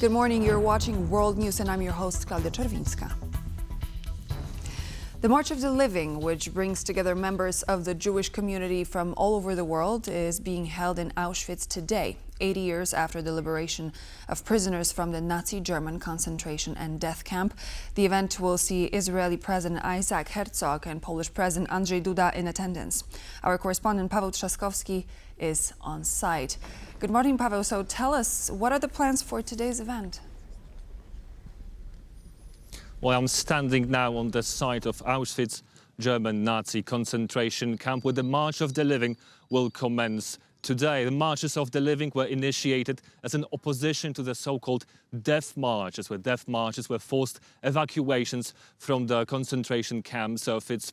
Good morning, you're watching World News and I'm your host, Klaudia Czerwińska. The March of the Living, which brings together members of the Jewish community from all over the world, is being held in Auschwitz today, 80 years after the liberation of prisoners from the Nazi German concentration and death camp. The event will see Israeli President Izaac Herzog and Polish President Andrzej Duda in attendance. Our correspondent Paweł Trzaskowski is on site. Good morning, Paweł. So tell us, what are the plans for today's event? Well, I'm standing now on the site of Auschwitz, German Nazi concentration camp, where the March of the Living will commence today. The Marches of the Living were initiated as an opposition to the so-called death marches, where forced evacuations from the concentration camps of its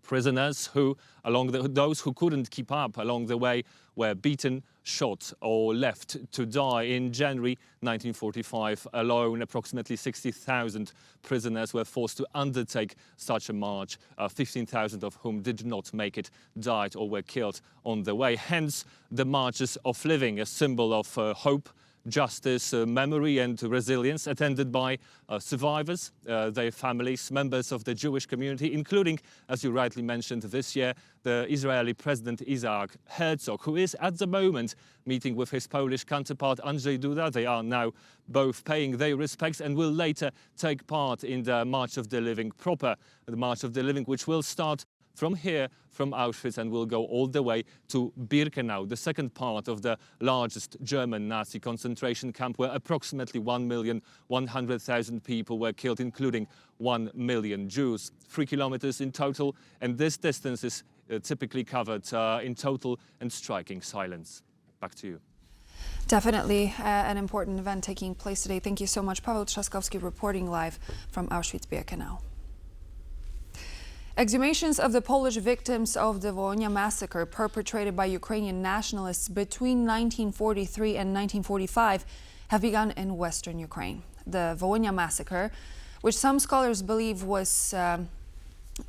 prisoners who, those who couldn't keep up along the way, were beaten, shot or left to die. In January 1945 alone, approximately 60,000 prisoners were forced to undertake such a march, 15,000 of whom did not make it, died or were killed on the way. Hence the Marches of Living, a symbol of hope, justice, memory and resilience, attended by survivors, their families, members of the Jewish community, including, as you rightly mentioned, this year, the Israeli President Izaac Herzog, who is at the moment meeting with his Polish counterpart Andrzej Duda. They are now both paying their respects and will later take part in the March of the Living proper, the March of the Living, which will start from here, from Auschwitz, and will go all the way to Birkenau, the second part of the largest German Nazi concentration camp, where approximately 1,100,000 people were killed, including 1 million Jews. 3 kilometers in total, and this distance is typically covered in total and striking silence. Back to you. Definitely an important event taking place today. Thank you so much. Paweł Trzaskowski reporting live from Auschwitz-Birkenau. Exhumations of the Polish victims of the Volhynia Massacre perpetrated by Ukrainian nationalists between 1943 and 1945 have begun in western Ukraine. The Volhynia Massacre, which some scholars believe was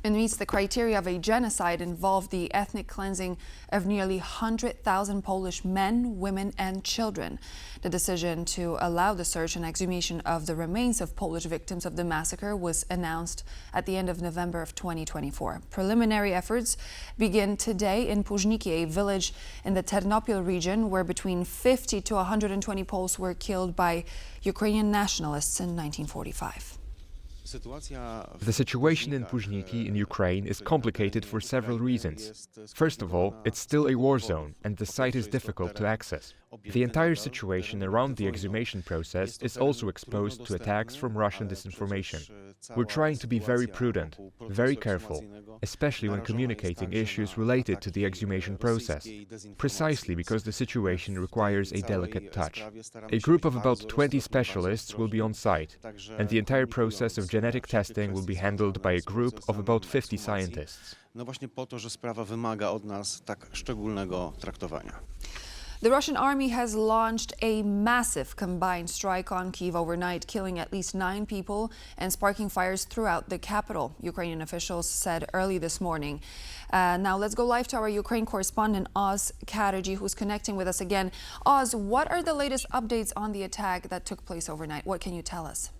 meets the criteria of a genocide, involved the ethnic cleansing of nearly 100,000 Polish men, women and children. The decision to allow the search and exhumation of the remains of Polish victims of the massacre was announced at the end of November of 2024. Preliminary efforts begin today in Pużniki, a village in the Ternopil region where between 50 to 120 Poles were killed by Ukrainian nationalists in 1945. The situation in Pużniki in Ukraine is complicated for several reasons. First of all, it's still a war zone and the site is difficult to access. The entire situation around the exhumation process is also exposed to attacks from Russian disinformation. We're trying to be very prudent, very careful, especially when communicating issues related to the exhumation process, precisely because the situation requires a delicate touch. A group of about 20 specialists will be on site, and the entire process of genetic testing will be handled by a group of about 50 scientists. The Russian army has launched a massive combined strike on Kyiv overnight, killing at least 9 people and sparking fires throughout the capital, Ukrainian officials said early this morning. Now let's go live to our Ukraine correspondent, Oz Chatterjee, who's connecting with us again. Oz, what are the latest updates on the attack that took place overnight? What can you tell us?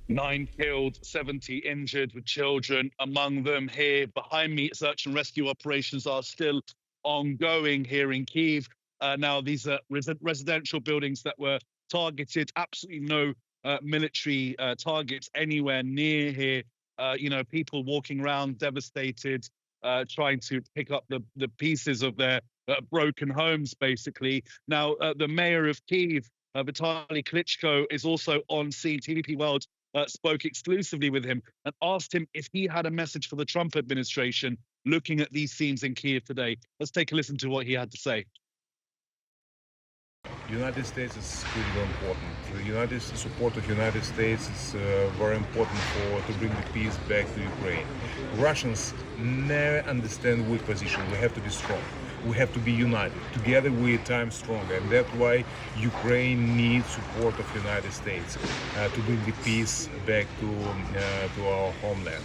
9 killed, 70 injured, with children among them. Here behind me, search and rescue operations are still ongoing here in Kyiv. Now, these are residential buildings that were targeted. Absolutely no military targets anywhere near here. People walking around devastated, trying to pick up the pieces of their broken homes, basically. Now, the mayor of Kyiv, Vitaly Klitschko, is also on scene. TVP World spoke exclusively with him and asked him if he had a message for the Trump administration looking at these scenes in Kyiv today. Let's take a listen to what he had to say. The United States is really important. The support of the United States is very important to bring the peace back to Ukraine. Russians never understand weak position. We have to be strong. We have to be united. Together we are time stronger, and that's why Ukraine needs support of the United States to bring the peace back to our homeland.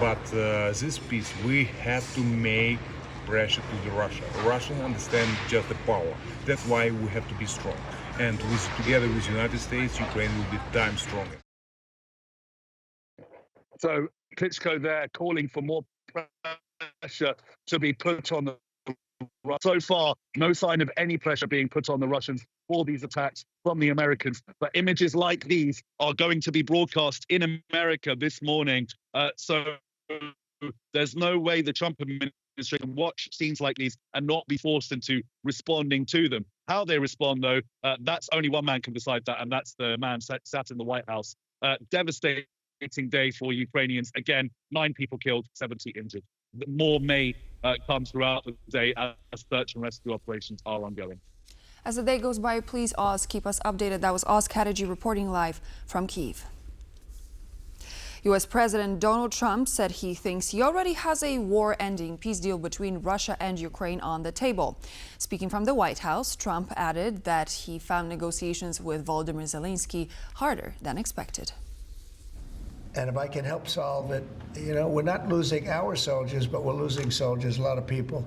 But this peace we have to make pressure to the Russia. Russians understand just the power. That's why we have to be strong. And together with the United States, Ukraine will be times stronger. So Klitschko there calling for more pressure to be put on the Russians. So far, no sign of any pressure being put on the Russians for these attacks from the Americans. But images like these are going to be broadcast in America this morning. So there's no way the Trump administration can watch scenes like these and not be forced into responding to them. How they respond, though, that's only one man can decide that, and that's the man sat in the White House. Devastating day for Ukrainians. Again, 9 people killed, 70 injured. More may come throughout the day as search and rescue operations are ongoing. As the day goes by, please, Oz, keep us updated. That was Oz Kateji reporting live from Kyiv. U.S. President Donald Trump said he thinks he already has a war-ending peace deal between Russia and Ukraine on the table. Speaking from the White House, Trump added that he found negotiations with Volodymyr Zelensky harder than expected. And if I can help solve it, you know, we're not losing our soldiers, but we're losing soldiers, a lot of people.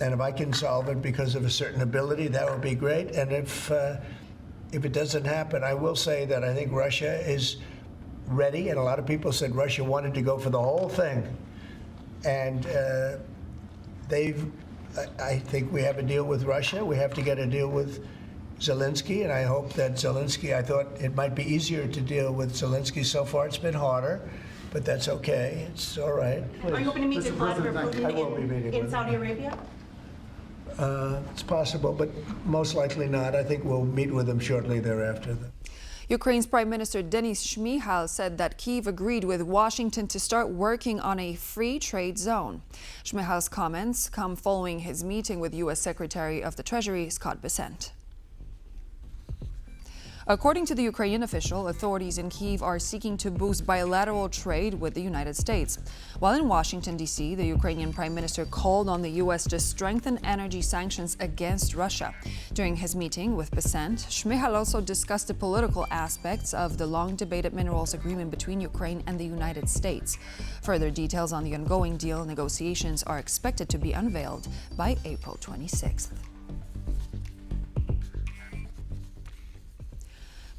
And if I can solve it because of a certain ability, that would be great. And if it doesn't happen, I will say that I think Russia is ready. And a lot of people said Russia wanted to go for the whole thing. And I think we have a deal with Russia. We have to get a deal with Zelensky, and I hope that Zelensky, I thought it might be easier to deal with Zelensky. So far it's been harder, but that's okay. It's all right. Are you hoping to meet with Vladimir Putin in Saudi Arabia? It's possible, but most likely not. I think we'll meet with him shortly thereafter. Ukraine's Prime Minister Denis Shmyhal said that Kyiv agreed with Washington to start working on a free trade zone. Shmyhal's comments come following his meeting with U.S. Secretary of the Treasury Scott Bessent. According to the Ukrainian official, authorities in Kyiv are seeking to boost bilateral trade with the United States. While in Washington, D.C., the Ukrainian Prime Minister called on the U.S. to strengthen energy sanctions against Russia. During his meeting with Bessent, Shmyhal also discussed the political aspects of the long-debated minerals agreement between Ukraine and the United States. Further details on the ongoing deal negotiations are expected to be unveiled by April 26th.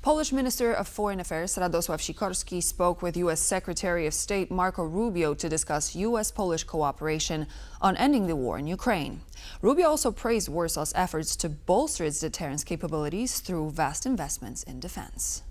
Polish Minister of Foreign Affairs Radosław Sikorski spoke with U.S. Secretary of State Marco Rubio to discuss U.S.-Polish cooperation on ending the war in Ukraine. Rubio also praised Warsaw's efforts to bolster its deterrence capabilities through vast investments in defense.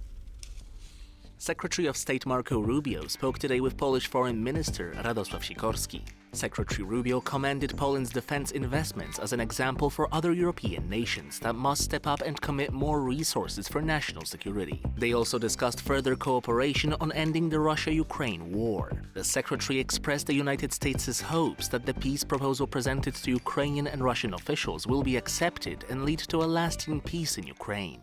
Secretary of State Marco Rubio spoke today with Polish Foreign Minister Radosław Sikorski. Secretary Rubio commended Poland's defense investments as an example for other European nations that must step up and commit more resources for national security. They also discussed further cooperation on ending the Russia-Ukraine war. The secretary expressed the United States' hopes that the peace proposal presented to Ukrainian and Russian officials will be accepted and lead to a lasting peace in Ukraine.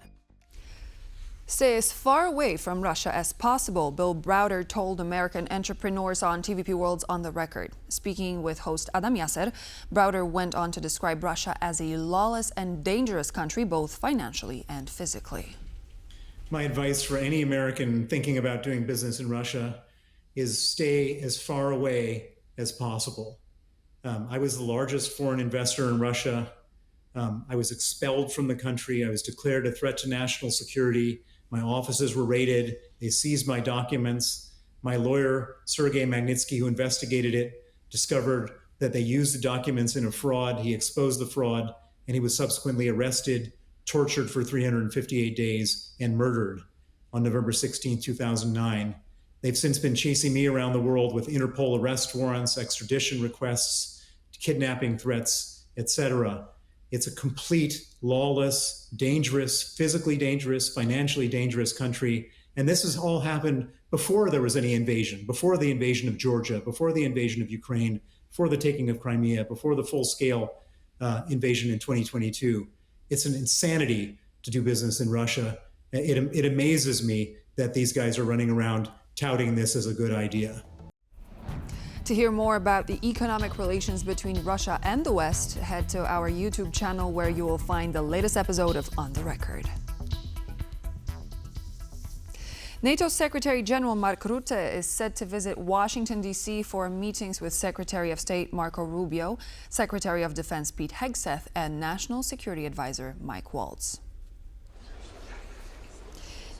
Stay as far away from Russia as possible, Bill Browder told American entrepreneurs on TVP World's On the Record. Speaking with host Adam Yasser, Browder went on to describe Russia as a lawless and dangerous country, both financially and physically. My advice for any American thinking about doing business in Russia is stay as far away as possible. I was the largest foreign investor in Russia. I was expelled from the country. I was declared a threat to national security. My offices were raided. They seized my documents. My lawyer, Sergei Magnitsky, who investigated it, discovered that they used the documents in a fraud. He exposed the fraud, and he was subsequently arrested, tortured for 358 days, and murdered on November 16, 2009. They've since been chasing me around the world with Interpol arrest warrants, extradition requests, kidnapping threats, etc. It's a complete, lawless, dangerous, physically dangerous, financially dangerous country. And this has all happened before there was any invasion, before the invasion of Georgia, before the invasion of Ukraine, before the taking of Crimea, before the full-scale invasion in 2022. It's an insanity to do business in Russia. It amazes me that these guys are running around touting this as a good idea. To hear more about the economic relations between Russia and the West, head to our YouTube channel where you will find the latest episode of On the Record. NATO Secretary General Mark Rutte is set to visit Washington, D.C. for meetings with Secretary of State Marco Rubio, Secretary of Defense Pete Hegseth, and National Security Advisor Mike Waltz.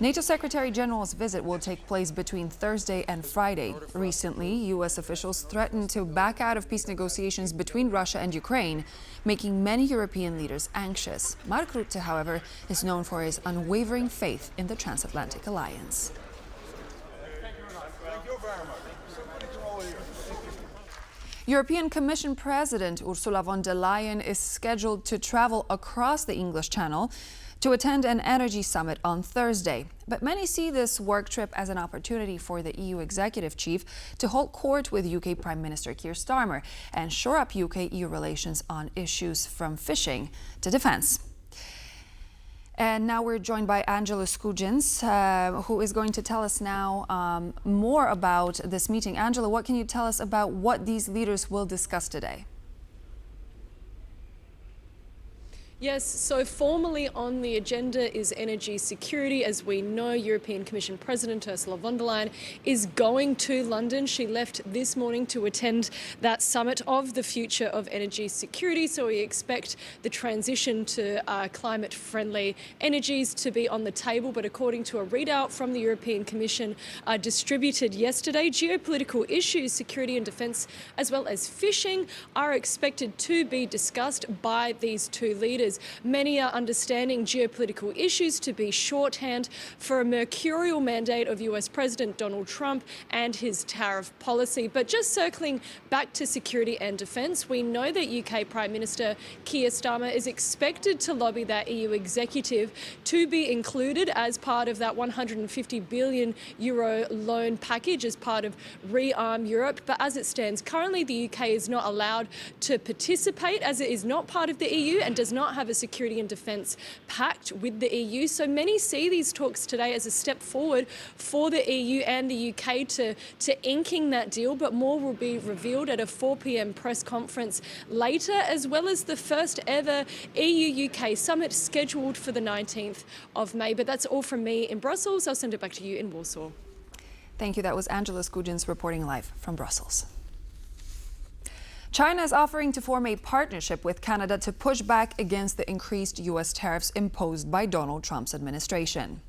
NATO Secretary General's visit will take place between Thursday and Friday. Recently, U.S. officials threatened to back out of peace negotiations between Russia and Ukraine, making many European leaders anxious. Mark Rutte, however, is known for his unwavering faith in the transatlantic alliance. European Commission President Ursula von der Leyen is scheduled to travel across the English Channel to attend an energy summit on Thursday. But many see this work trip as an opportunity for the EU executive chief to hold court with UK Prime Minister Keir Starmer and shore up UK-EU relations on issues from fishing to defence. And now we're joined by Angela Skujins, who is going to tell us now more about this meeting. Angela, what can you tell us about what these leaders will discuss today? Yes, so formally on the agenda is energy security. As we know, European Commission President Ursula von der Leyen is going to London. She left this morning to attend that summit of the future of energy security. So we expect the transition to climate-friendly energies to be on the table. But according to a readout from the European Commission distributed yesterday, geopolitical issues, security and defence, as well as fishing, are expected to be discussed by these two leaders. Many are understanding geopolitical issues to be shorthand for a mercurial mandate of US President Donald Trump and his tariff policy. But just circling back to security and defence, we know that UK Prime Minister Keir Starmer is expected to lobby that EU executive to be included as part of that €150 billion loan package as part of Rearm Europe. But as it stands currently, the UK is not allowed to participate as it is not part of the EU and does not have a security and defence pact with the EU. So many see these talks today as a step forward for the EU and the UK to inking that deal, but more will be revealed at a 4 p.m. press conference later, as well as the first ever EU-UK summit scheduled for the 19th of May. But that's all from me in Brussels. I'll send it back to you in Warsaw. Thank you. That was Angela Skujins reporting live from Brussels. China is offering to form a partnership with Canada to push back against the increased U.S. tariffs imposed by Donald Trump's administration.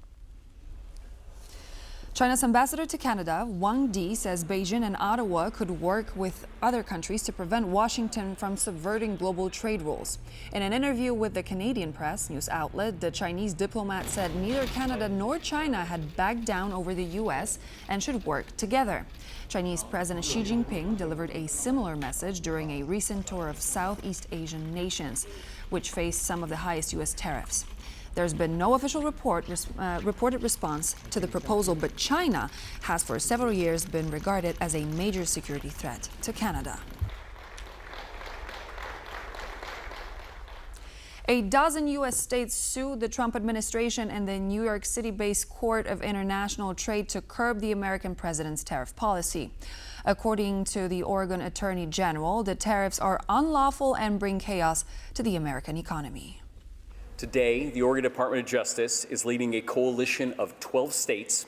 China's ambassador to Canada, Wang Di, says Beijing and Ottawa could work with other countries to prevent Washington from subverting global trade rules. In an interview with the Canadian press news outlet, the Chinese diplomat said neither Canada nor China had backed down over the U.S. and should work together. Chinese President Xi Jinping delivered a similar message during a recent tour of Southeast Asian nations, which faced some of the highest U.S. tariffs. There's been no official reported response to the proposal, but China has for several years been regarded as a major security threat to Canada. A dozen U.S. states sued the Trump administration and the New York City-based Court of International Trade to curb the American president's tariff policy. According to the Oregon Attorney General, the tariffs are unlawful and bring chaos to the American economy. Today, the Oregon Department of Justice is leading a coalition of 12 states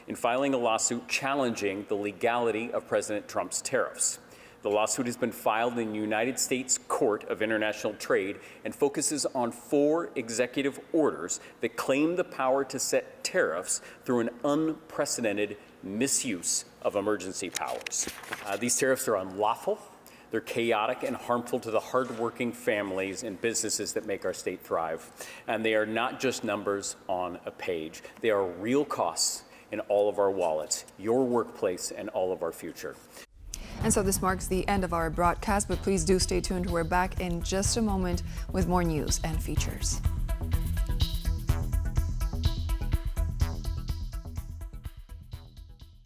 in filing a lawsuit challenging the legality of President Trump's tariffs. The lawsuit has been filed in the United States Court of International Trade and focuses on 4 executive orders that claim the power to set tariffs through an unprecedented misuse of emergency powers. These tariffs are unlawful. They're chaotic and harmful to the hardworking families and businesses that make our state thrive. And they are not just numbers on a page. They are real costs in all of our wallets, your workplace, and all of our future. And so this marks the end of our broadcast, but please do stay tuned. We're back in just a moment with more news and features.